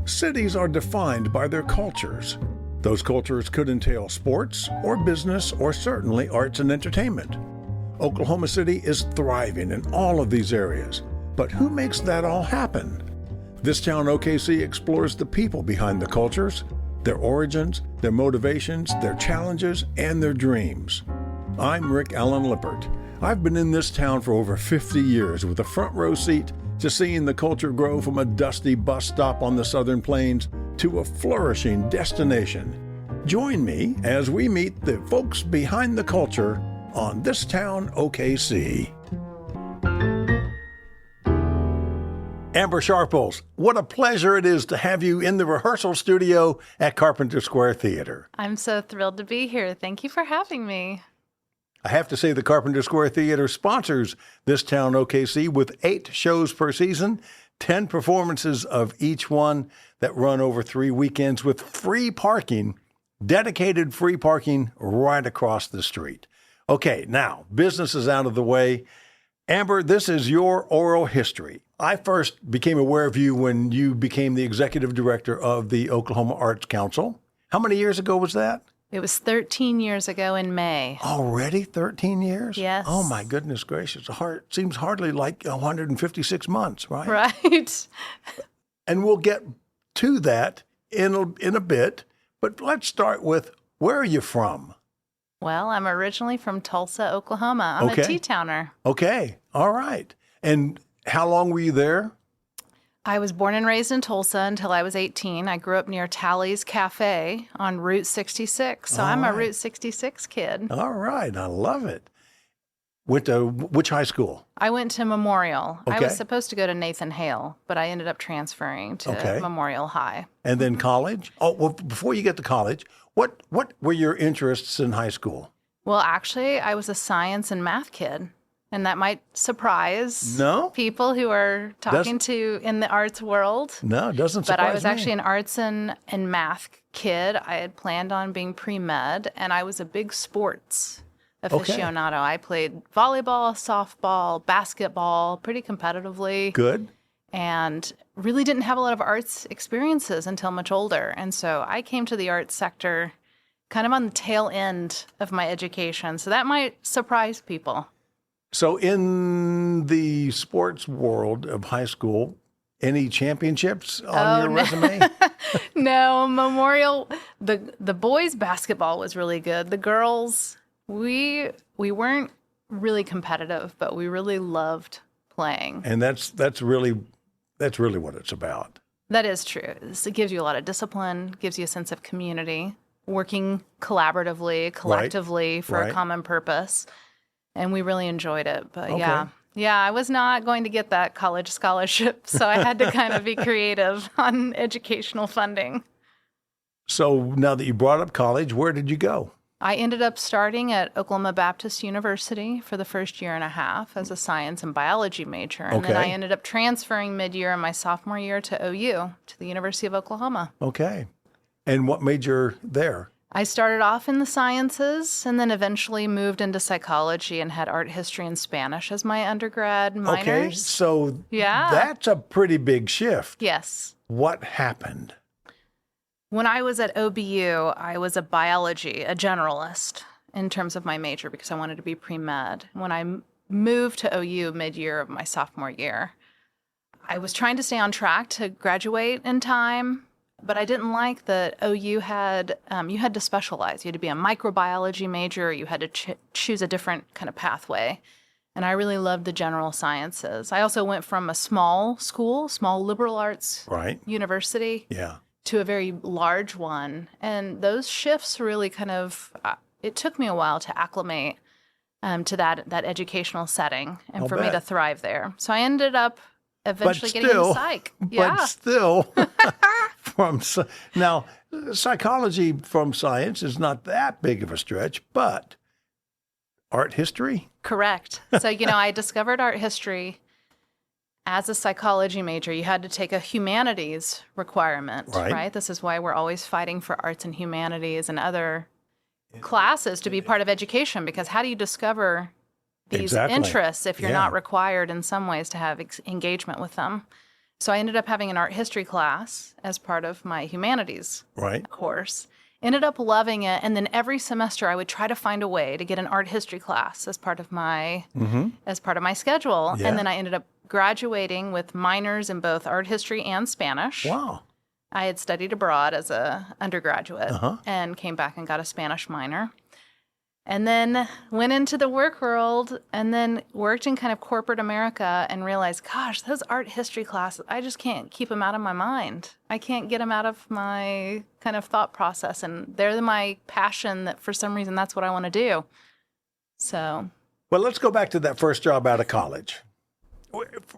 Cities are defined by their cultures. Those cultures could entail sports or business or certainly arts and entertainment. Oklahoma City is thriving in all of these areas, but who makes that all happen? This Town OKC explores the people behind the cultures, their origins, their motivations, their challenges, and their dreams. I'm Rick Allen Lippert. I've been in this town for over 50 years with a front row seat to seeing the culture grow from a dusty bus stop on the Southern Plains to a flourishing destination. Join me as we meet the folks behind the culture on This Town OKC. Amber Sharples, what a pleasure it is to have you in the rehearsal studio at Carpenter Square Theater. I'm so thrilled to be here. Thank you for having me. I have to say the Carpenter Square Theater sponsors This Town OKC with 8 shows per season, 10 performances of each one that run over 3 weekends with free parking, dedicated free parking right across the street. Okay, now, business is out of the way. Amber, this is your oral history. I first became aware of you when you became the executive director of the Oklahoma Arts Council. How many years ago was that? It was 13 years ago in May. Already 13 years? Yes. Oh, my goodness gracious. Seems hardly like 156 months, right? Right. And we'll get to that in a bit, but let's start with, where are you from? Well, I'm originally from Tulsa, Oklahoma. I'm a T-towner. Okay. All right. And how long were you there? I was born and raised in Tulsa until I was 18. I grew up near Tally's Cafe on Route 66. So I'm a Route 66 kid. All right. I love it. Went to which high school? I went to Memorial. Okay. I was supposed to go to Nathan Hale, but I ended up transferring to Memorial High. And then college? Oh, well, before you get to college, what were your interests in high school? Well, actually, I was a science and math kid. And that might surprise people who are talking to in the arts world. No, it doesn't surprise me. But I was actually an arts and math kid. I had planned on being pre-med, and I was a big sports aficionado. I played volleyball, softball, basketball pretty competitively. Good. And really didn't have a lot of arts experiences until much older. And so I came to the arts sector kind of on the tail end of my education. So that might surprise people. So in the sports world of high school, any championships on your resume? No, Memorial, the boys' basketball was really good. The girls, we weren't really competitive, but we really loved playing. And that's really what it's about. That is true. It gives you a lot of discipline, gives you a sense of community, working collaboratively, collectively for a common purpose. And we really enjoyed it. But yeah, I was not going to get that college scholarship, so I had to kind of be creative on educational funding. So now that you brought up college, where did you go? I ended up starting at Oklahoma Baptist University for the first year and a half as a science and biology major. And then I ended up transferring mid-year in my sophomore year to OU, to the University of Oklahoma. Okay. And what major there? I started off in the sciences and then eventually moved into psychology and had art history and Spanish as my undergrad minors. Okay, so that's a pretty big shift. Yes. What happened? When I was at OBU, I was a generalist in terms of my major because I wanted to be pre-med. When I moved to OU mid-year of my sophomore year, I was trying to stay on track to graduate in time. But I didn't like that OU had, you had to specialize. You had to be a microbiology major. You had to choose a different kind of pathway. And I really loved the general sciences. I also went from a small school, small liberal arts university, to a very large one. And those shifts really kind of, it took me a while to acclimate to that educational setting and for me to thrive there. So I ended up eventually getting into psych. But still... Now, psychology from science is not that big of a stretch, but art history? Correct. So, I discovered art history as a psychology major. You had to take a humanities requirement, right? This is why we're always fighting for arts and humanities and other classes to be part of education, because how do you discover these interests if you're not required in some ways to have engagement with them? So I ended up having an art history class as part of my humanities course. Ended up loving it. And then every semester I would try to find a way to get an art history class as part of my schedule. Yeah. And then I ended up graduating with minors in both art history and Spanish. Wow. I had studied abroad as a undergraduate and came back and got a Spanish minor. And then went into the work world and then worked in kind of corporate America and realized, gosh, those art history classes, I just can't keep them out of my mind. I can't get them out of my kind of thought process. And they're my passion that for some reason that's what I want to do. So. Well, let's go back to that first job out of college.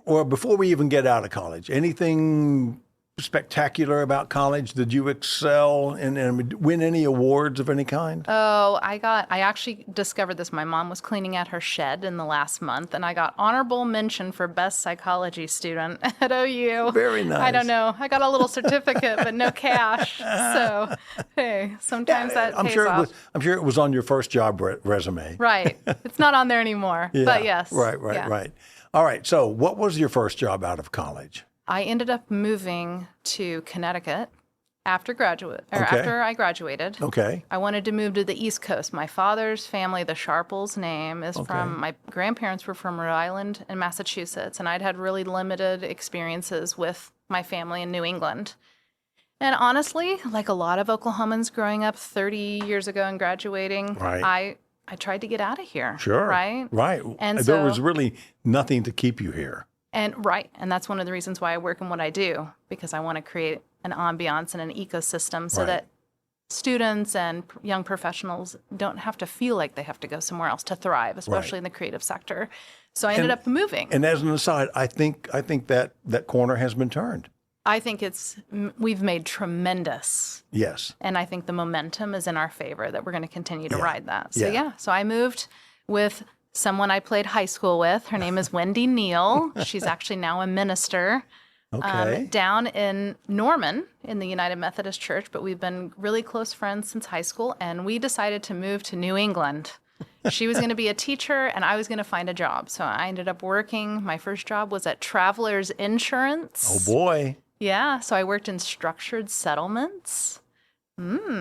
Or before we even get out of college, anything spectacular about college? Did you excel and win any awards of any kind? Oh, I actually discovered this. My mom was cleaning out her shed in the last month, and I got honorable mention for best psychology student at OU. Very nice. I don't know. I got a little certificate, but no cash. So, hey, sometimes that pays off. I'm sure it was on your first job resume. Right. It's not on there anymore, but yes. Right. All right. So what was your first job out of college? I ended up moving to Connecticut after I graduated. Okay. I wanted to move to the East Coast. My father's family, the Sharples name, is from, my grandparents were from Rhode Island and Massachusetts, and I'd had really limited experiences with my family in New England. And honestly, like a lot of Oklahomans growing up 30 years ago and graduating, I tried to get out of here. Sure. Right? Right. And there was really nothing to keep you here. And that's one of the reasons why I work in what I do, because I want to create an ambiance and an ecosystem so that students and young professionals don't have to feel like they have to go somewhere else to thrive, especially in the creative sector. So I ended up moving. And as an aside, I think that corner has been turned. I think we've made tremendous. Yes. And I think the momentum is in our favor, that we're going to continue to ride that. So so I moved with someone I played high school with. Her name is Wendy Neal. She's actually now a minister down in Norman in the United Methodist Church, but we've been really close friends since high school, and we decided to move to New England. She was going to be a teacher, and I was going to find a job. So I ended up working. My first job was at Travelers Insurance. Oh, boy. Yeah, so I worked in structured settlements.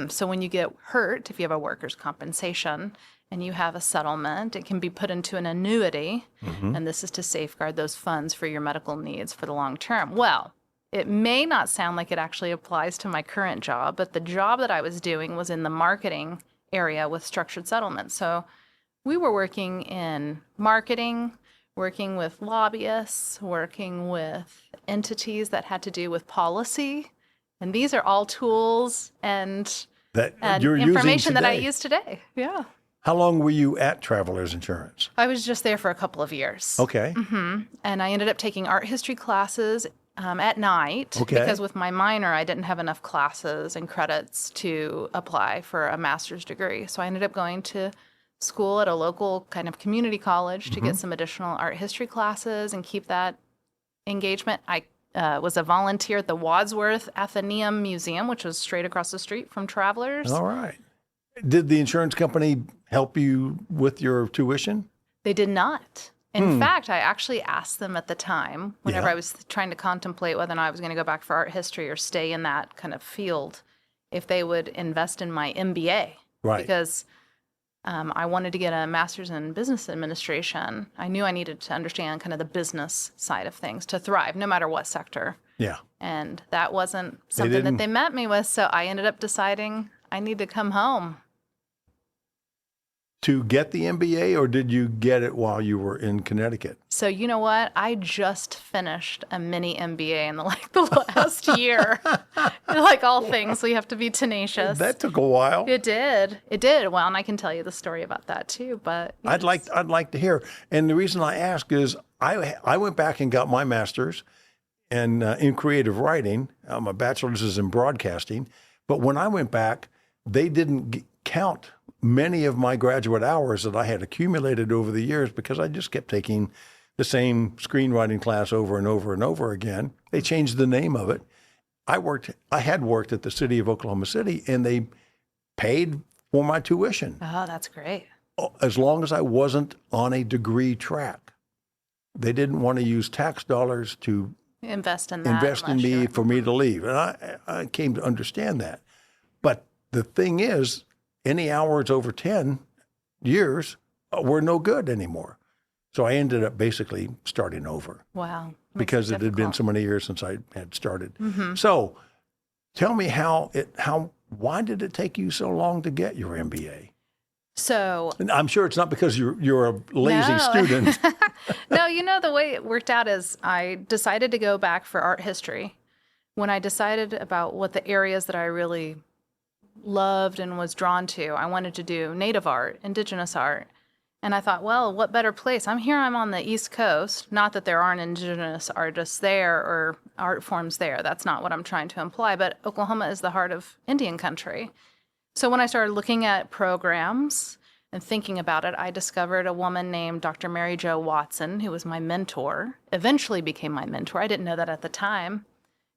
So when you get hurt, if you have a workers' compensation, and you have a settlement, it can be put into an annuity, and this is to safeguard those funds for your medical needs for the long term. Well, it may not sound like it actually applies to my current job, but the job that I was doing was in the marketing area with structured settlements. So we were working in marketing, working with lobbyists, working with entities that had to do with policy, and these are all tools and information that I use today. Yeah. How long were you at Travelers Insurance? I was just there for a couple of years. Okay. And I ended up taking art history classes at night because with my minor, I didn't have enough classes and credits to apply for a master's degree. So I ended up going to school at a local kind of community college to get some additional art history classes and keep that engagement. I was a volunteer at the Wadsworth Athenaeum Museum, which was straight across the street from Travelers. All right. Did the insurance company help you with your tuition? They did not. In fact, I actually asked them at the time, whenever I was trying to contemplate whether or not I was going to go back for art history or stay in that kind of field, if they would invest in my MBA. Right. Because I wanted to get a master's in business administration. I knew I needed to understand kind of the business side of things to thrive, no matter what sector. Yeah. And that wasn't something that they met me with, so I ended up deciding I need to come home. To get the MBA, or did you get it while you were in Connecticut? So you know what? I just finished a mini MBA in the last year. Like all things, we have to be tenacious. That took a while. It did. Well, and I can tell you the story about that too. But yes. I'd like to hear. And the reason I ask is I went back and got my master's in creative writing. My bachelor's is in broadcasting. But when I went back, they didn't count many of my graduate hours that I had accumulated over the years because I just kept taking the same screenwriting class over and over and over again. They changed the name of it. I had worked at the city of Oklahoma City, and they paid for my tuition. Oh, that's great. As long as I wasn't on a degree track. They didn't want to use tax dollars to invest in that. invest in unless me you're- for me to leave. And I came to understand that. But the thing is, any hours over 10 years were no good anymore. So I ended up basically starting over Wow. Makes because it had been difficult. so many years since I had started. Mm-hmm. So tell me why did it take you so long to get your MBA? So And I'm sure it's not because you're a lazy No. student. no, the way it worked out is I decided to go back for art history. When I decided about what the areas that I really loved and was drawn to, I wanted to do native art, indigenous art. And I thought, well, what better place? I'm on the East Coast. Not that there aren't indigenous artists there or art forms there. That's not what I'm trying to imply. But Oklahoma is the heart of Indian country. So when I started looking at programs and thinking about it, I discovered a woman named Dr. Mary Jo Watson, who was my mentor, eventually became my mentor. I didn't know that at the time.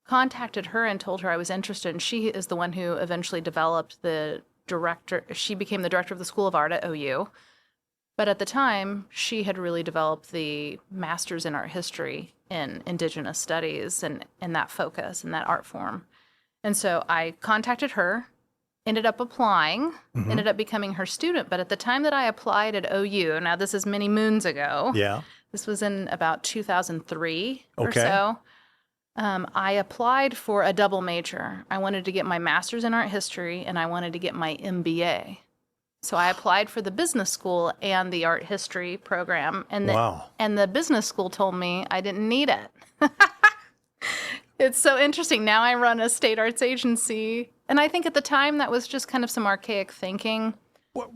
Contacted her and told her I was interested. And she is the one who eventually developed the director. She became the director of the School of Art at OU. But at the time, she had really developed the master's in art history in indigenous studies and that focus and that art form. And so I contacted her, ended up applying, ended up becoming her student. But at the time that I applied at OU, now this is many moons ago. Yeah. This was in about 2003 or Okay. so. I applied for a double major. I wanted to get my master's in art history and I wanted to get my MBA. So I applied for the business school and the art history program. And Wow. and the business school told me I didn't need it. It's so interesting. Now I run a state arts agency. And I think at the time that was just kind of some archaic thinking. What?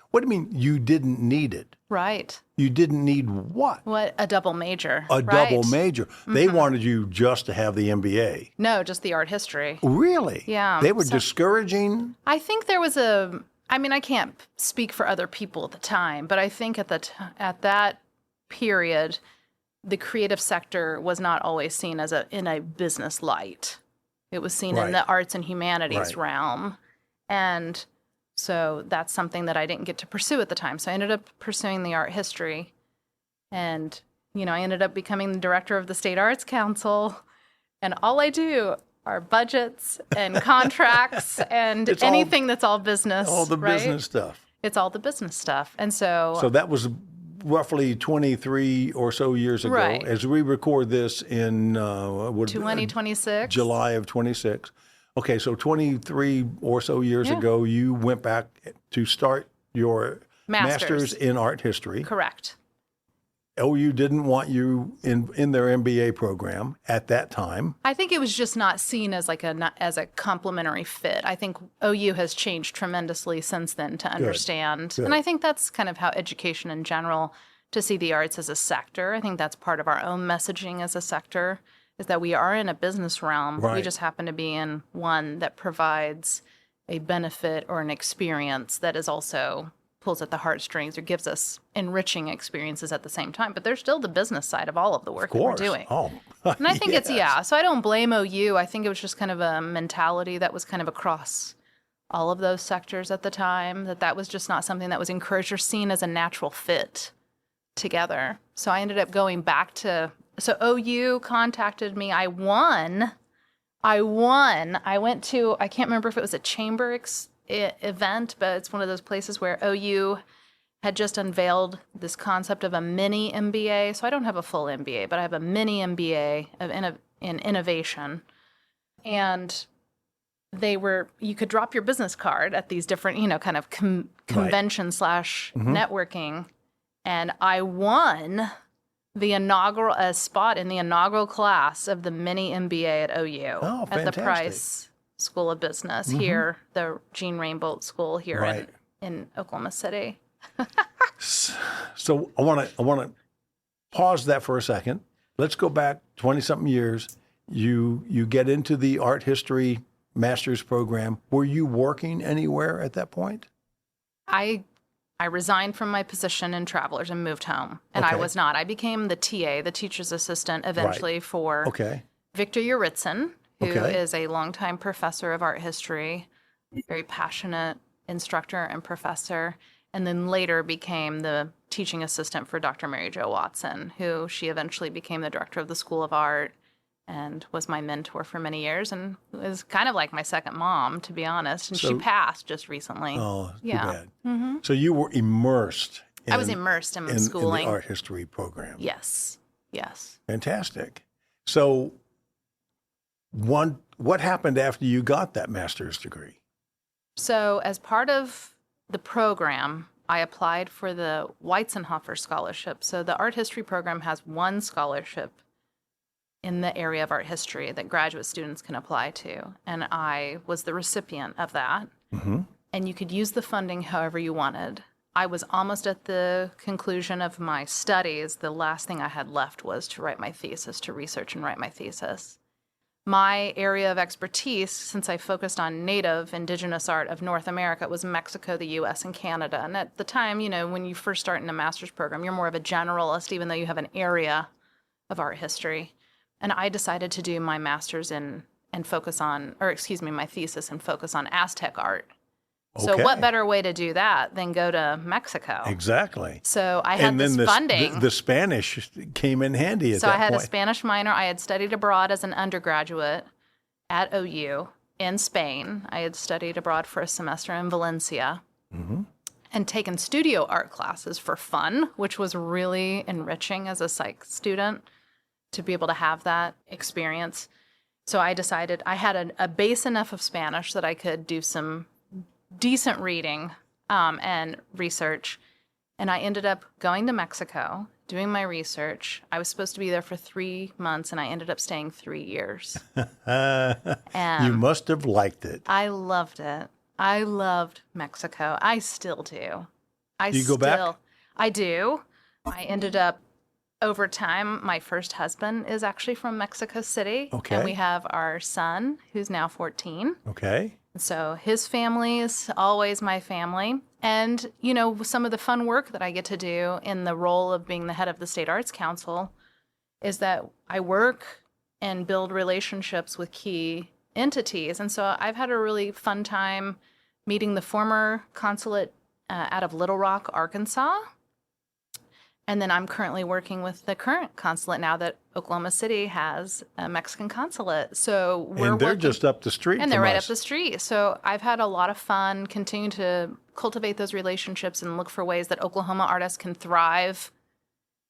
What do you mean you didn't need it? Right. You didn't need what? What? A double major. A right. double major. They wanted you just to have the MBA. No, just the art history. Really? Yeah. They were discouraging. I think there was I can't speak for other people at the time, but I think at that period, the creative sector was not always seen as in a business light. It was seen in the arts and humanities realm. And so that's something that I didn't get to pursue at the time. So I ended up pursuing the art history. And, I ended up becoming the director of the State Arts Council. And all I do are budgets and contracts and anything that's all business. All the right? business stuff. It's all the business stuff. And so that was roughly 23 or so years ago. Right. As we record this in 2026. July of 26. Okay, so 23 or so years ago, you went back to start your master's in art history. Correct. OU didn't want you in their MBA program at that time. I think it was just not seen as as a complementary fit. I think OU has changed tremendously since then to understand. Good. And I think that's kind of how education in general, to see the arts as a sector. I think that's part of our own messaging as a sector, is that we are in a business realm. Right. We just happen to be in one that provides a benefit or an experience that is also pulls at the heartstrings or gives us enriching experiences at the same time. But there's still the business side of all of the work that we're doing. Oh, and I think yes. so I don't blame OU. I think it was just kind of a mentality that was kind of across all of those sectors at the time, that was just not something that was encouraged or seen as a natural fit together. So I ended up going back to, so OU contacted me. I won. I went to, I can't remember if it was a chamber event, but it's one of those places where OU had just unveiled this concept of a mini MBA. So I don't have a full MBA, but I have a mini MBA in innovation. And you could drop your business card at these different, kind of convention / networking. And I won the inaugural spot in the inaugural class of the mini MBA at OU at the Price School of Business here, the Gene Rainbolt School here in Oklahoma City. So I want to pause that for a second. Let's go back 20-something years. You get into the art history master's program. Were you working anywhere at that point? I resigned from my position in Travelers and moved home, and I was not. I became the TA, the teacher's assistant, eventually for Victor Uritzen, who is a longtime professor of art history, very passionate instructor and professor, and then later became the teaching assistant for Dr. Mary Jo Watson, who she eventually became the director of the School of Art and was my mentor for many years and was kind of like my second mom, to be honest. And she passed just recently. Oh, too Yeah. bad. Mm-hmm. So you were immersed I was immersed in schooling. In the art history program. Yes. Yes. Fantastic. So what happened after you got that master's degree? So as part of the program, I applied for the Weitzenhofer Scholarship. So the art history program has one scholarship in the area of art history that graduate students can apply to. And I was the recipient of that. Mm-hmm. And you could use the funding however you wanted. I was almost at the conclusion of my studies. The last thing I had left was to write my thesis, to research and write my thesis. My area of expertise, since I focused on native indigenous art of North America, was Mexico, the U.S., and Canada. And at the time, when you first start in a master's program, you're more of a generalist, even though you have an area of art history. And I decided to do my master's my thesis and focus on Aztec art. So what better way to do that than go to Mexico? Exactly. So I had this funding. The Spanish came in handy at that point. So I had a Spanish minor. I had studied abroad as an undergraduate at OU in Spain. I had studied abroad for a semester in Valencia and taken studio art classes for fun, which was really enriching as a psych student to be able to have that experience. So I decided I had a base enough of Spanish that I could do some decent reading and research. And I ended up going to Mexico, doing my research. I was supposed to be there for 3 months, and I ended up staying 3 years. You must have liked it. I loved it. I loved Mexico. I still do. Do you go back? I do. I ended up, over time, my first husband is actually from Mexico City. Okay. And we have our son, who's now 14. Okay. So his family is always my family. And, some of the fun work that I get to do in the role of being the head of the State Arts Council is that I work and build relationships with key entities. And so I've had a really fun time meeting the former consulate out of Little Rock, Arkansas. And then I'm currently working with the current consulate now that Oklahoma City has a Mexican consulate. So they're just up the street. And they're right up the street. So I've had a lot of fun continuing to cultivate those relationships and look for ways that Oklahoma artists can thrive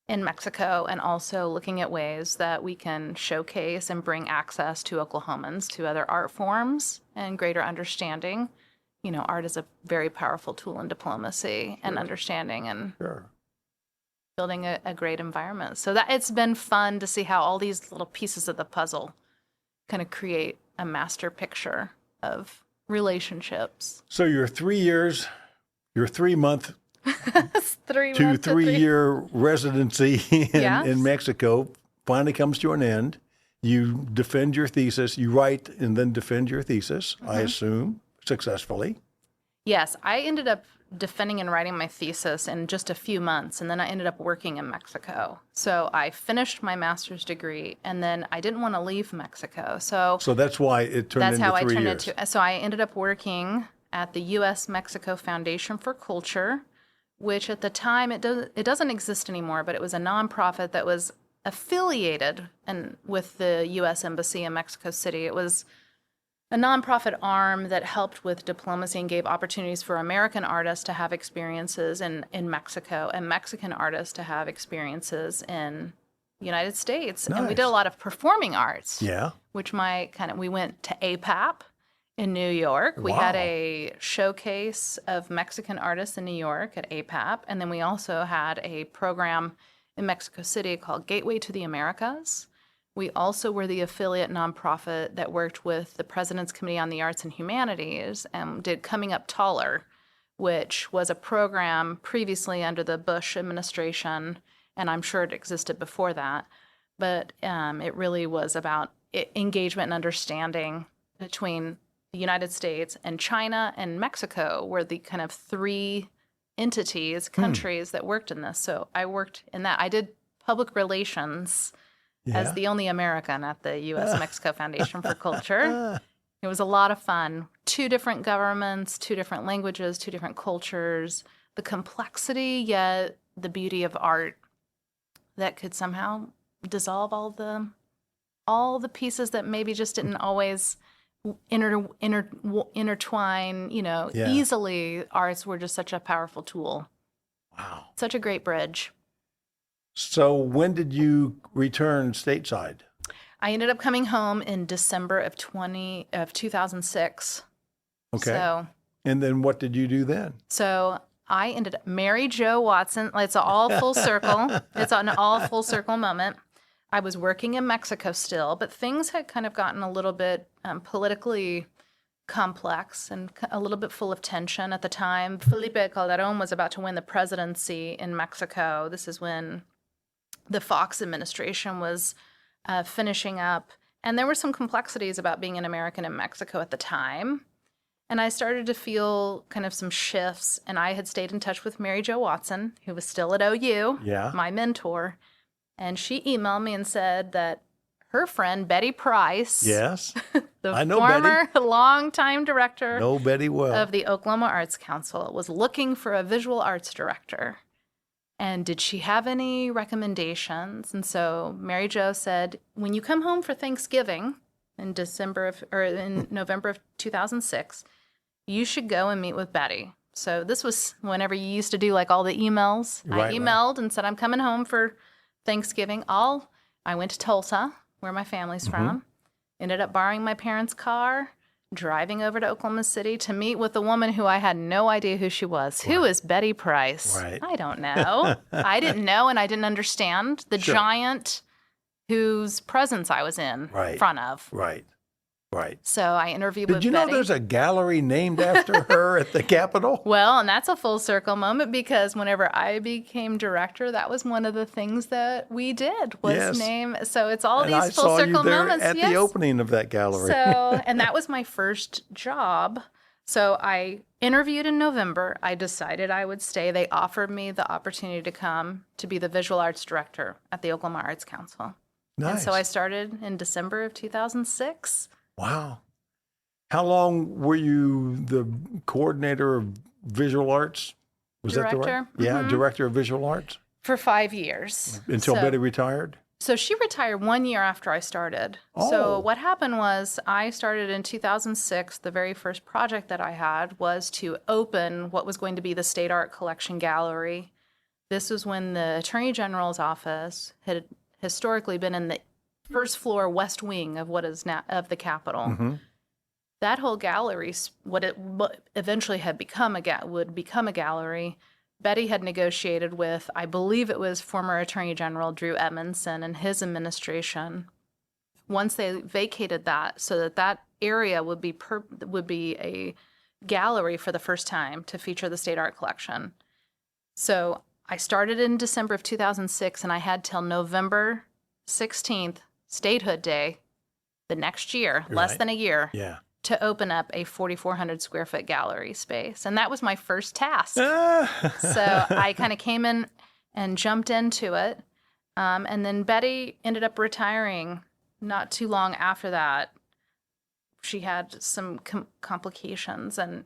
in Mexico, and also looking at ways that we can showcase and bring access to Oklahomans to other art forms and greater understanding. Art is a very powerful tool in diplomacy and understanding and building a great environment. So that it's been fun to see how all these little pieces of the puzzle kind of create a master picture of relationships. So your 3 years, your 3 month 3 to months 3 year residency in Mexico finally comes to an end. You defend your thesis, you write and then defend your thesis, I assume, successfully. Yes, I ended up defending and writing my thesis in just a few months, and then I ended up working in Mexico. So I finished my master's degree, and then I didn't want to leave Mexico. So that's why it turned into 3 years. That's how I turned into. So I ended up working at the U.S.-Mexico Foundation for Culture, which at the time, it doesn't exist anymore, but it was a nonprofit that was affiliated with the U.S. Embassy in Mexico City. It was a nonprofit arm that helped with diplomacy and gave opportunities for American artists to have experiences in Mexico and Mexican artists to have experiences in the United States. Nice. And we did a lot of performing arts. Yeah. Which we went to APAP in New York. Wow. We had a showcase of Mexican artists in New York at APAP. And then we also had a program in Mexico City called Gateway to the Americas. We also were the affiliate nonprofit that worked with the President's Committee on the Arts and Humanities and did Coming Up Taller, which was a program previously under the Bush administration, and I'm sure it existed before that. But it really was about engagement and understanding between the United States and China and Mexico were the kind of 3 entities, countries that worked in this. So I worked in that. I did public relations as the only American at the U.S.-Mexico Foundation for Culture. It was a lot of fun. 2 different governments, 2 different languages, 2 different cultures. The complexity, yet the beauty of art that could somehow dissolve all the pieces that maybe just didn't always intertwine, easily. Arts were just such a powerful tool. Wow. Such a great bridge. So when did you return stateside? I ended up coming home in December of 2006. Okay. And then what did you do then? So I ended up Mary Jo Watson. It's all full circle. It's an all full circle moment. I was working in Mexico still, but things had kind of gotten a little bit politically complex and a little bit full of tension at the time. Felipe Calderón was about to win the presidency in Mexico. This is when the Fox administration was finishing up. And there were some complexities about being an American in Mexico at the time. And I started to feel kind of some shifts. And I had stayed in touch with Mary Jo Watson, who was still at OU, my mentor. And she emailed me and said that her friend, Betty Price, yes, the I know former Betty. longtime director know Betty well. of the Oklahoma Arts Council, was looking for a visual arts director. And did she have any recommendations? And so Mary Jo said, when you come home for Thanksgiving in November of 2006, you should go and meet with Betty. So this was whenever you used to do like all the emails. I emailed and said, I'm coming home for Thanksgiving. I went to Tulsa, where my family's from, ended up borrowing my parents' car, driving over to Oklahoma City to meet with a woman who I had no idea who she was. Who is Betty Price? Right. I don't know. I didn't know, and I didn't understand the giant whose presence I was in front of. Right. So I interviewed with Betty. Did you know there's a gallery named after her at the Capitol? Well, and that's a full circle moment because whenever I became director, that was one of the things that we did was name. So it's all these full circle moments. At the opening of that gallery. So, and that was my first job. So I interviewed in November. I decided I would stay. They offered me the opportunity to come to be the visual arts director at the Oklahoma Arts Council. Nice. And so I started in December of 2006. Wow. How long were you the coordinator of visual arts? Was director? That the right? Yeah, director of visual arts? For 5 years. Until Betty retired? So she retired 1 year after I started. Oh. So what happened was I started in 2006. The very first project that I had was to open what was going to be the State Art Collection Gallery. This was when the Attorney General's office had historically been in the first floor west wing of what is now of the Capitol. That whole gallery, what eventually had would become a gallery, Betty had negotiated with, I believe it was former Attorney General Drew Edmondson and his administration. Once they vacated that, so that area would be a gallery for the first time to feature the state art collection. So I started in December of 2006, and I had till November 16th, Statehood Day, the next year, less than a year, to open up a 4,400 square foot gallery space. And that was my first task. So I kind of came in and jumped into it. And then Betty ended up retiring not too long after that. She had some complications, and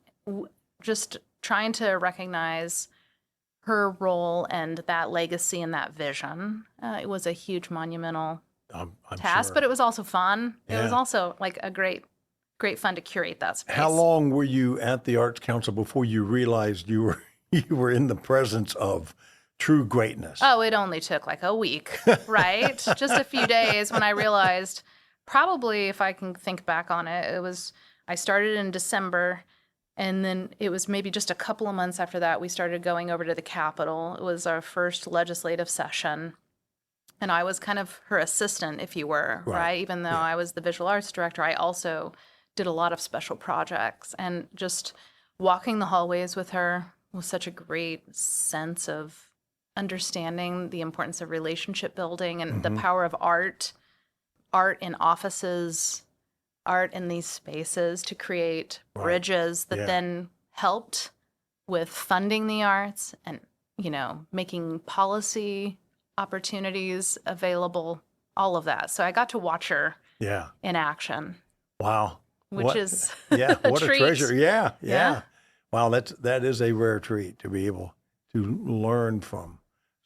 just trying to recognize her role and that legacy and that vision. It was a huge monumental I'm task, sure. But it was also fun. It was also like a great fun to curate that space. How long were you at the Arts Council before you realized you were in the presence of true greatness? Oh, it only took like a week, right? Just a few days when I realized, probably if I can think back on it, I started in December, and then it was maybe just a couple of months after that we started going over to the Capitol. It was our first legislative session. And I was kind of her assistant, if you were, right? Even though I was the visual arts director, I also did a lot of special projects. And just walking the hallways with her was such a great sense of understanding the importance of relationship building and the power of art in offices, art in these spaces to create bridges that then helped with funding the arts and, making policy opportunities available, all of that. So I got to watch her in action. Wow. Which is what a treat. treasure. Yeah. Wow, that is a rare treat to be able to learn from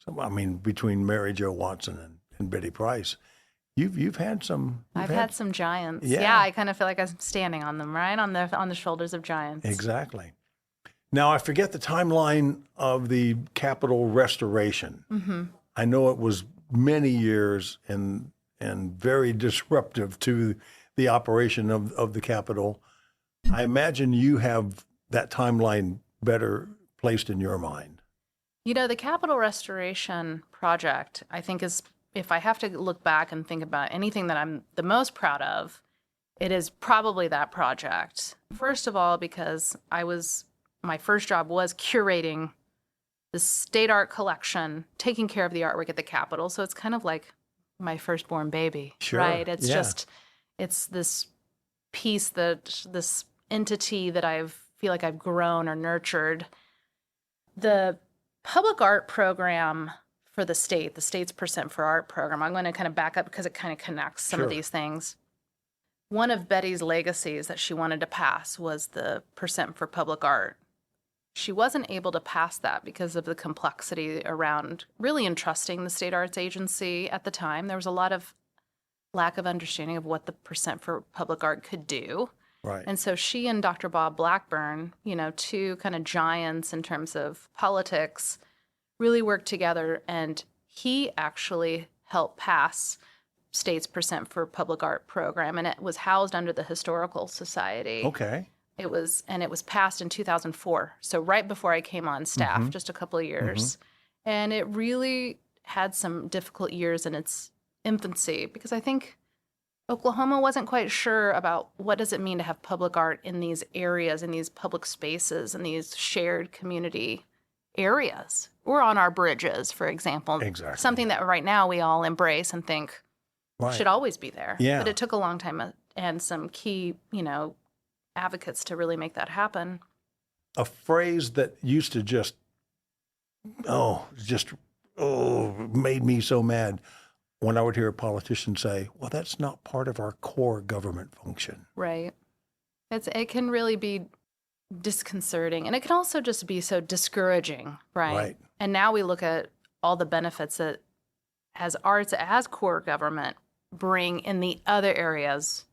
So, I mean, between Mary Jo Watson and Betty Price, you've had some. I've had some giants. Yeah. Yeah, I kind of feel like I'm standing on them, right? On the shoulders of giants. Exactly. Now, I forget the timeline of the Capitol restoration. Mm-hmm. I know it was many years and very disruptive to the operation of the Capitol. I imagine you have that timeline better placed in your mind. You know, the Capitol Restoration project, I think, is, if I have to look back and think about anything that I'm the most proud of, it is probably that project. First of all, because my first job was curating the state art collection, taking care of the artwork at the Capitol. So it's kind of like my firstborn baby, Sure. right? It's it's this piece, this entity that I feel like I've grown or nurtured. The public art program for the state's Percent for Art program, I'm going to kind of back up because it kind of connects some of these things. One of Betty's legacies that she wanted to pass was the Percent for Public Art. She wasn't able to pass that because of the complexity around really entrusting the state arts agency at the time. There was a lot of lack of understanding of what the Percent for Public Art could do. Right. And so she and Dr. Bob Blackburn, two kind of giants in terms of politics, really worked together, and he actually helped pass state's Percent for Public Art program, and it was housed under the Historical Society. Okay. It was passed in 2004, so right before I came on staff, just a couple of years. And it really had some difficult years in its infancy because I think Oklahoma wasn't quite sure about what does it mean to have public art in these areas, in these public spaces, in these shared community areas. Or on our bridges, for example. Exactly. Something that right now we all embrace and think should always be there. Yeah. But it took a long time and some key, advocates to really make that happen. A phrase that used to just made me so mad when I would hear a politician say, well, that's not part of our core government function. Right. It can really be disconcerting, and it can also just be so discouraging, right? And now we look at all the benefits that as arts, as core government, bring in the other areas,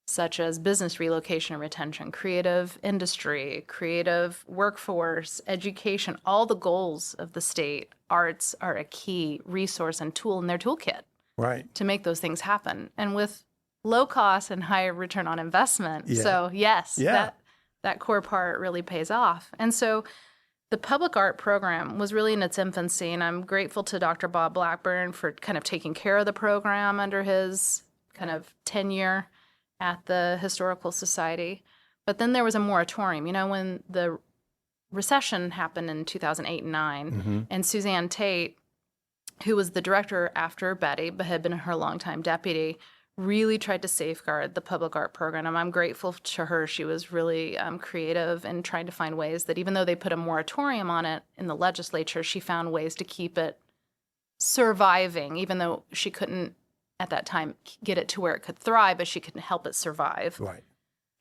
such as business relocation and retention, creative industry, creative workforce, education, all the goals of the state. Arts are a key resource and tool in their toolkit to make those things happen. And with low cost and high return on investment. So yes, that core part really pays off. And so the public art program was really in its infancy, and I'm grateful to Dr. Bob Blackburn for kind of taking care of the program under his kind of tenure at the Historical Society. But then there was a moratorium. When the recession happened in 2008 and 9, and Suzanne Tate, who was the director after Betty, but had been her longtime deputy, really tried to safeguard the public art program. And I'm grateful to her. She was really creative in trying to find ways that even though they put a moratorium on it in the legislature, she found ways to keep it surviving, even though she couldn't at that time get it to where it could thrive, but she could help it survive. Right.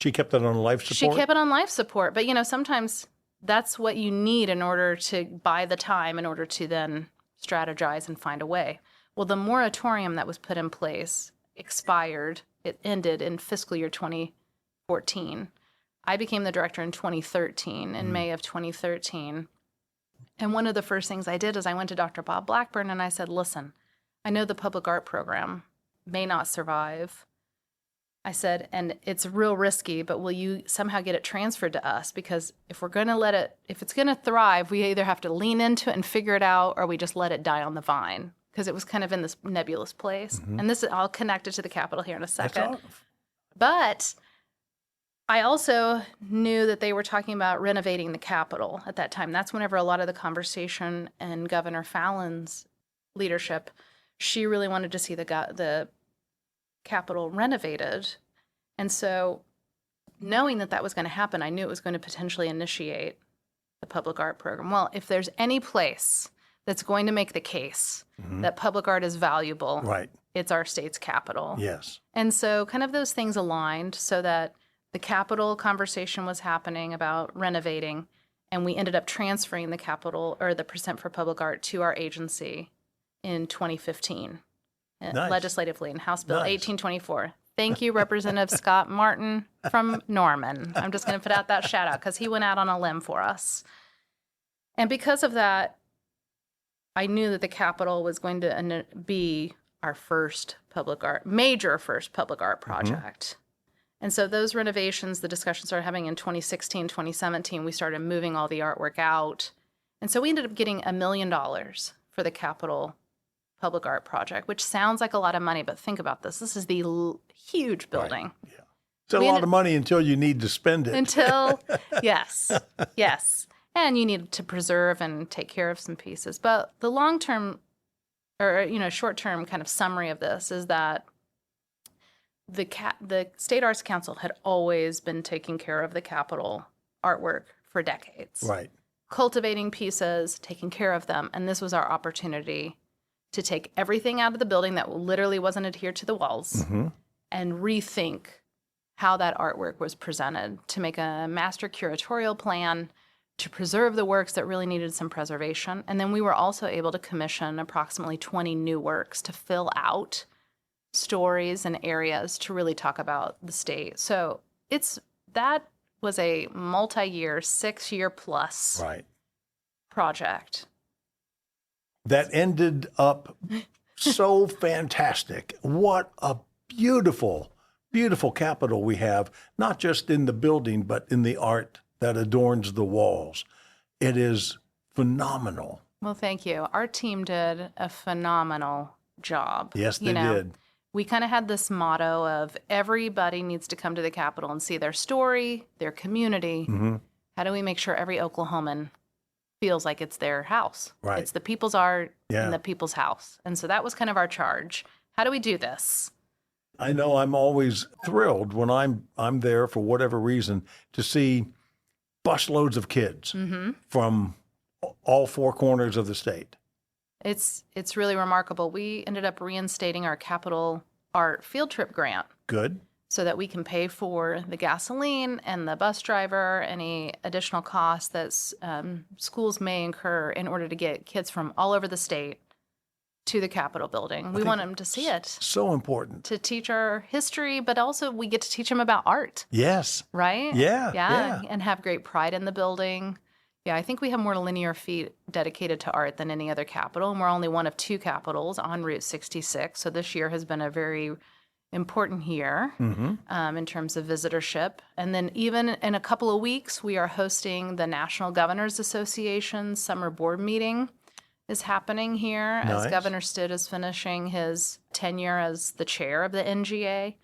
She kept it on life support? She kept it on life support. But, sometimes that's what you need in order to buy the time, in order to then strategize and find a way. Well, the moratorium that was put in place expired. It ended in fiscal year 2014. I became the director in 2013, in May of 2013. And one of the first things I did is I went to Dr. Bob Blackburn and I said, listen, I know the public art program may not survive. I said, and it's real risky, but will you somehow get it transferred to us? Because if we're going to if it's going to thrive, we either have to lean into it and figure it out, or we just let it die on the vine. Because it was kind of in this nebulous place. And this is all connected to the Capitol here in a second. But I also knew that they were talking about renovating the Capitol at that time. That's whenever a lot of the conversation in Governor Fallon's leadership, she really wanted to see the Capitol renovated. And so knowing that was going to happen, I knew it was going to potentially initiate the public art program. Well, if there's any place that's going to make the case that public art is valuable, it's our state's Capitol. Yes. And so kind of those things aligned so that the Capitol conversation was happening about renovating, And we ended up transferring the capital or the percent for public art to our agency in 2015, Nice. legislatively in House Bill Nice. 1824. Thank you, Representative Scott Martin from Norman. I'm just going to put out that shout out because he went out on a limb for us. And because of that, I knew that the Capitol was going to be our major first public art project. And so those renovations, the discussions started having in 2016, 2017, we started moving all the artwork out. And so we ended up getting $1 million for the Capitol public art project, which sounds like a lot of money, but think about this. This is the huge building. Right. Yeah. It's a lot of money until you need to spend it. Yes. And you need to preserve and take care of some pieces. But the long-term or, short-term kind of summary of this is that the State Arts Council had always been taking care of the Capitol artwork for decades. Right. Cultivating pieces, taking care of them. And this was our opportunity to take everything out of the building that literally wasn't adhered to the walls and rethink how that artwork was presented, to make a master curatorial plan, to preserve the works that really needed some preservation. And then we were also able to commission approximately 20 new works to fill out stories and areas to really talk about the state. So that was a multi-year, 6-year plus project. That ended up so fantastic. What a beautiful, beautiful Capitol we have, not just in the building, but in the art that adorns the walls. It is phenomenal. Well, thank you. Our team did a phenomenal job. Yes, they did. We kind of had this motto of everybody needs to come to the Capitol and see their story, their community. How do we make sure every Oklahoman feels like it's their house? Right. It's the people's art and the people's house. And so that was kind of our charge. How do we do this? I know I'm always thrilled when I'm there for whatever reason to see busloads of kids from all 4 corners of the state. It's really remarkable. We ended up reinstating our Capitol Art field trip grant. Good. So that we can pay for the gasoline and the bus driver, any additional costs that schools may incur in order to get kids from all over the state to the Capitol building. We want them to see it. So important. To teach our history, but also we get to teach them about art. Yes. Right? Yeah. And have great pride in the building. Yeah, I think we have more linear feet dedicated to art than any other Capitol, and we're only one of 2 Capitols on Route 66. So this year has been a very important year in terms of visitorship. And then even in a couple of weeks, we are hosting the National Governors Association summer board meeting is happening here as Governor Stitt is finishing his tenure as the chair of the NGA.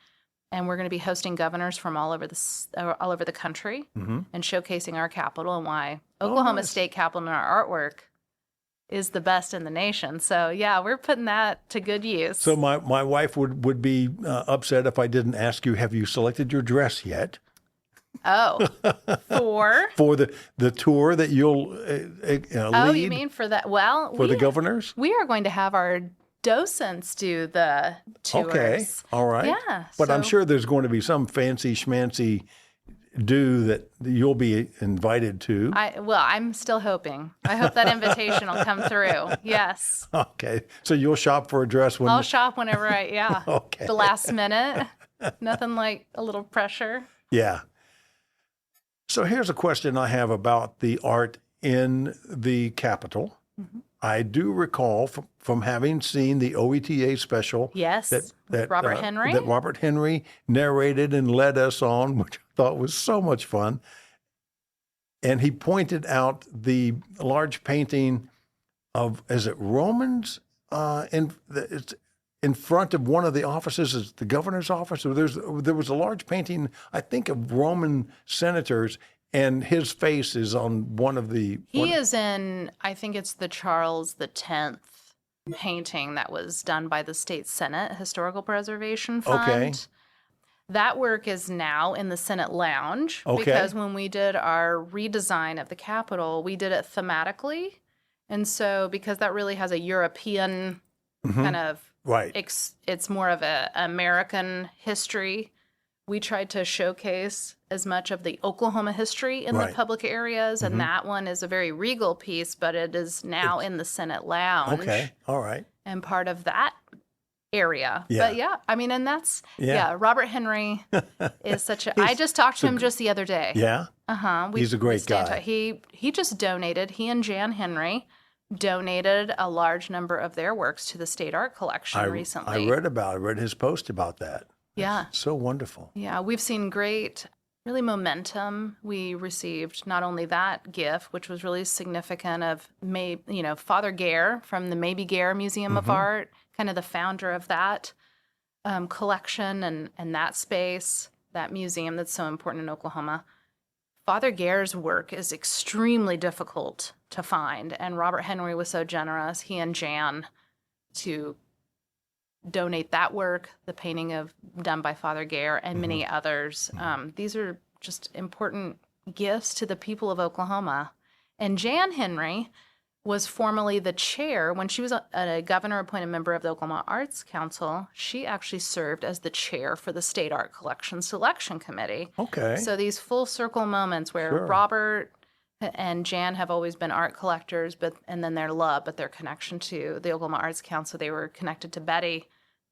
And we're going to be hosting governors from all over the country and showcasing our Capitol and why Oklahoma State Capitol and our artwork is the best in the nation. So, yeah, we're putting that to good use. So my wife would be upset if I didn't ask you, have you selected your dress yet? Oh, For the tour that you'll lead? Oh, you mean for that? Well, for the governors? We are going to have our docents do the tours. Okay, all right. Yeah. But I'm sure there's going to be some fancy schmancy do that you'll be invited to. I'm still hoping. I hope that invitation will come through. Yes. Okay. So you'll shop for a dress when I'll shop whenever Okay. The last minute. Nothing like a little pressure. Yeah. So here's a question I have about the art in the Capitol. I do recall from having seen the OETA special. Yes, that Robert Henry. That Robert Henry narrated and led us on, which I thought was so much fun. And he pointed out the large painting of, is it Romans? It's in front of one of the offices, is the governor's office. There was a large painting, I think, of Roman senators, and his face is on one of the... He is in, I think it's the Charles X painting that was done by the State Senate Historical Preservation Fund. Okay. That work is now in the Senate Lounge. Okay. Because when we did our redesign of the Capitol, we did it thematically. And so because that really has a European kind of... Right. It's more of an American history. we tried to showcase as much of the Oklahoma history in the public areas, and that one is a very regal piece, but it is now in the Senate lounge. Okay, all right. And part of that area. Yeah. But yeah, I mean, and that's, Robert Henry is such a, I just talked to him just the other day. Yeah? He's a great guy. He just donated, he and Jan Henry donated a large number of their works to the state art collection recently. I read his post about that. Yeah. It's so wonderful. Yeah, we've seen great, really momentum. We received not only that gift, which was really significant of Father Gare from the Maybe Gare Museum of Art, kind of the founder of that collection and that space, that museum that's so important in Oklahoma. Father Gare's work is extremely difficult to find, and Robert Henry was so generous, he and Jan, to donate that work, the painting done by Father Gare, and many others. These are just important gifts to the people of Oklahoma. And Jan Henry was formerly the chair. When she was a governor-appointed member of the Oklahoma Arts Council, she actually served as the chair for the State Art Collection Selection Committee. Okay. So these full circle moments where Robert and Jan have always been art collectors, and then their love, but their connection to the Oklahoma Arts Council, they were connected to Betty.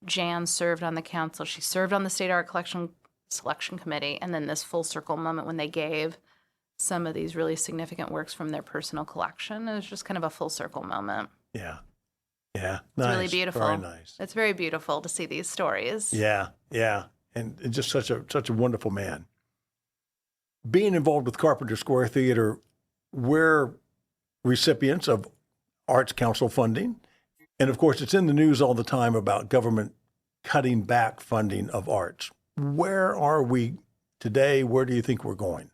Jan served on the council. She served on the State Art Collection Selection Committee, and then this full circle moment when they gave some of these really significant works from their personal collection. It was just kind of a full circle moment. Yeah. Yeah. It's really beautiful. Very nice. It's very beautiful to see these stories. Yeah. Yeah. And just such a wonderful man. Being involved with Carpenter Square Theater, we're recipients of Arts Council funding. And of course, it's in the news all the time about government cutting back funding of arts. Where are we today? Where do you think we're going?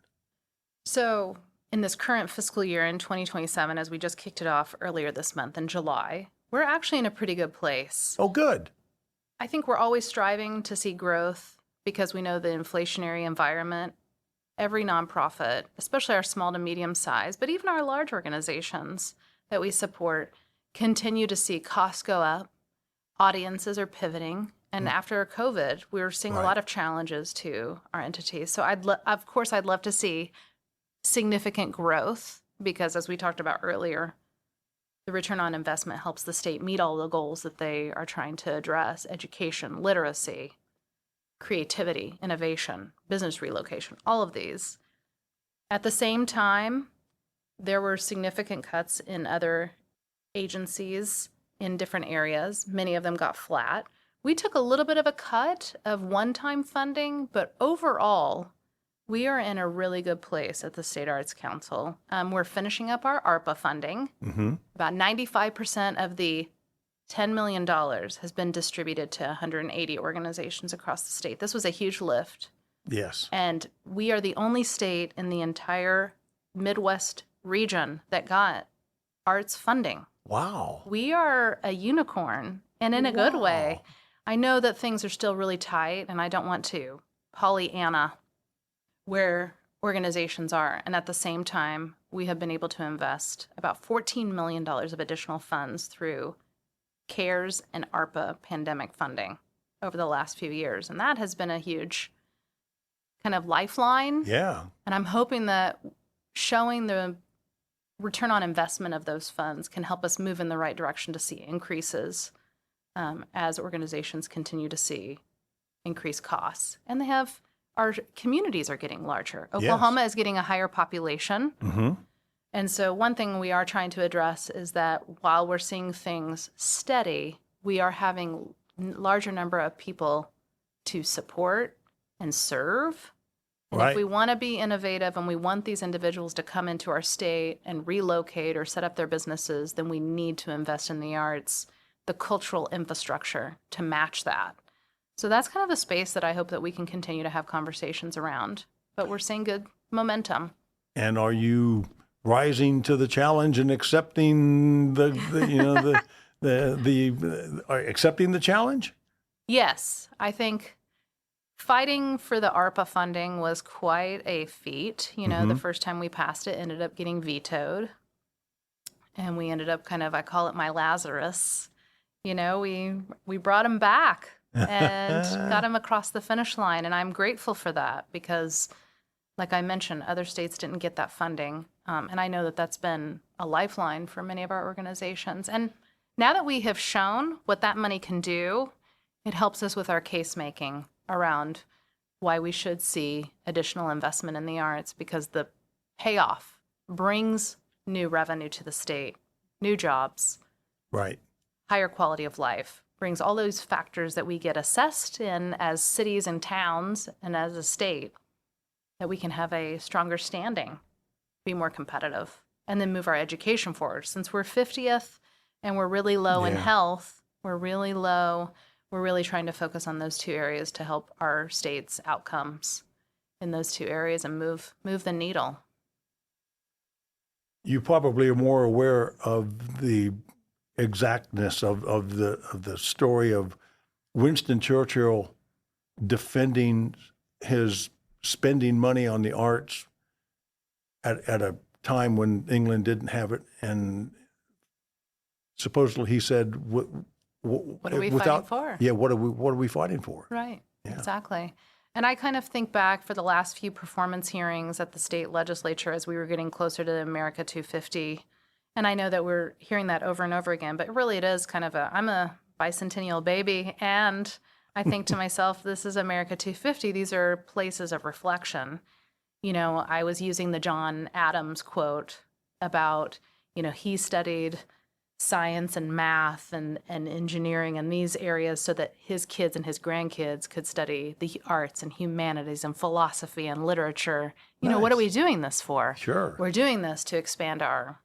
So in this current fiscal year in 2027, as we just kicked it off earlier this month in July, we're actually in a pretty good place. Oh, good. I think we're always striving to see growth because we know the inflationary environment. Every nonprofit, especially our small to medium size, but even our large organizations that we support, continue to see costs go up. Audiences are pivoting. And after COVID, we're seeing a lot of challenges to our entities. So I'd love to see significant growth because, as we talked about earlier, the return on investment helps the state meet all the goals that they are trying to address: education, literacy, creativity, innovation, business relocation, all of these. At the same time, there were significant cuts in other agencies in different areas. Many of them got flat. We took a little bit of a cut of one-time funding, but overall, we are in a really good place at the State Arts Council. We're finishing up our ARPA funding. About 95% of the $10 million has been distributed to 180 organizations across the state. This was a huge lift. Yes. And we are the only state in the entire Midwest region that got arts funding. Wow. We are a unicorn, and in a good way. I know that things are still really tight, and I don't want to Pollyanna where organizations are. And at the same time, we have been able to invest about $14 million of additional funds through CARES and ARPA pandemic funding over the last few years. And that has been a huge kind of lifeline. Yeah. And I'm hoping that showing the return on investment of those funds can help us move in the right direction to see increases as organizations continue to see increased costs. And our communities are getting larger. Oklahoma is getting a higher population. And so one thing we are trying to address is that while we're seeing things steady, we are having larger number of people to support and serve. And if we want to be innovative and we want these individuals to come into our state and relocate or set up their businesses, then we need to invest in the arts, the cultural infrastructure to match that. So that's kind of a space that I hope that we can continue to have conversations around. But we're seeing good momentum. And are you rising to the challenge and accepting accepting the challenge? Yes, I think fighting for the ARPA funding was quite a feat. The first time we passed it ended up getting vetoed. And we ended up I call it my Lazarus. We brought him back. and got him across the finish line. And I'm grateful for that because, like I mentioned, other states didn't get that funding. And I know that that's been a lifeline for many of our organizations. And now that we have shown what that money can do, it helps us with our case making around why we should see additional investment in the arts, because the payoff brings new revenue to the state, new jobs, Right. higher quality of life, brings all those factors that we get assessed in as cities and towns and as a state, that we can have a stronger standing, be more competitive, and then move our education forward. Since we're 50th and we're really low in health, we're really low. We're really trying to focus on those two areas to help our state's outcomes in those two areas and move the needle. You probably are more aware of the exactness of the story of Winston Churchill defending his spending money on the arts at a time when England didn't have it, and supposedly he said, "What are we fighting for?" Yeah, what are we fighting for? Right, Yeah. Exactly. And I kind of think back for the last few performance hearings at the state legislature as we were getting closer to America 250. And I know that we're hearing that over and over again, but really it is kind of I'm a bicentennial baby, and I think to myself, this is America 250. These are places of reflection. You know, I was using the John Adams quote about, he studied science and math and engineering in these areas so that his kids and his grandkids could study the arts and humanities and philosophy and literature. What are we doing this for? Sure. We're doing this to expand our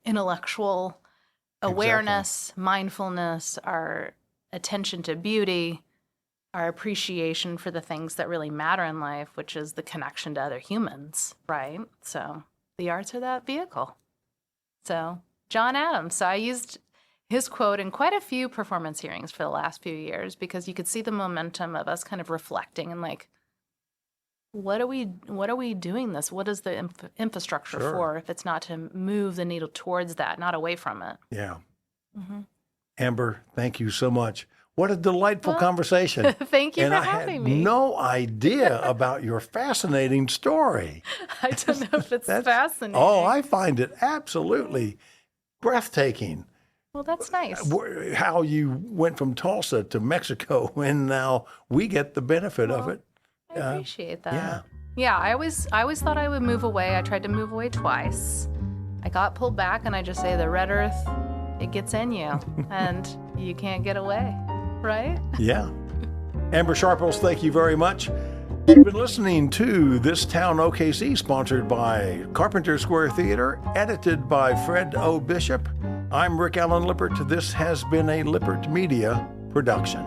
intellectual awareness, mindfulness, our attention to beauty, our appreciation for the things that really matter in life, which is the connection to other humans, right? So the arts are that vehicle. So John Adams. So I used his quote in quite a few performance hearings for the last few years because you could see the momentum of us kind of reflecting and like, what are we doing this? What is the infrastructure for if it's not to move the needle towards that, not away from it? Yeah. Mm-hmm. Amber, thank you so much. What a delightful conversation. Thank you for having me. I had no idea about your fascinating story. I don't know if it's fascinating. Oh, I find it absolutely breathtaking. Well, that's nice. How you went from Tulsa to Mexico, and now we get the benefit of it. I appreciate that. Yeah, I always thought I would move away. I tried to move away twice. I got pulled back, and I just say the red earth, it gets in you, and you can't get away, right? Yeah. Amber Sharples, thank you very much. You've been listening to This Town OKC, sponsored by Carpenter Square Theater, edited by Fred O. Bishop. I'm Rick Allen Lippert. This has been a Lippert Media production.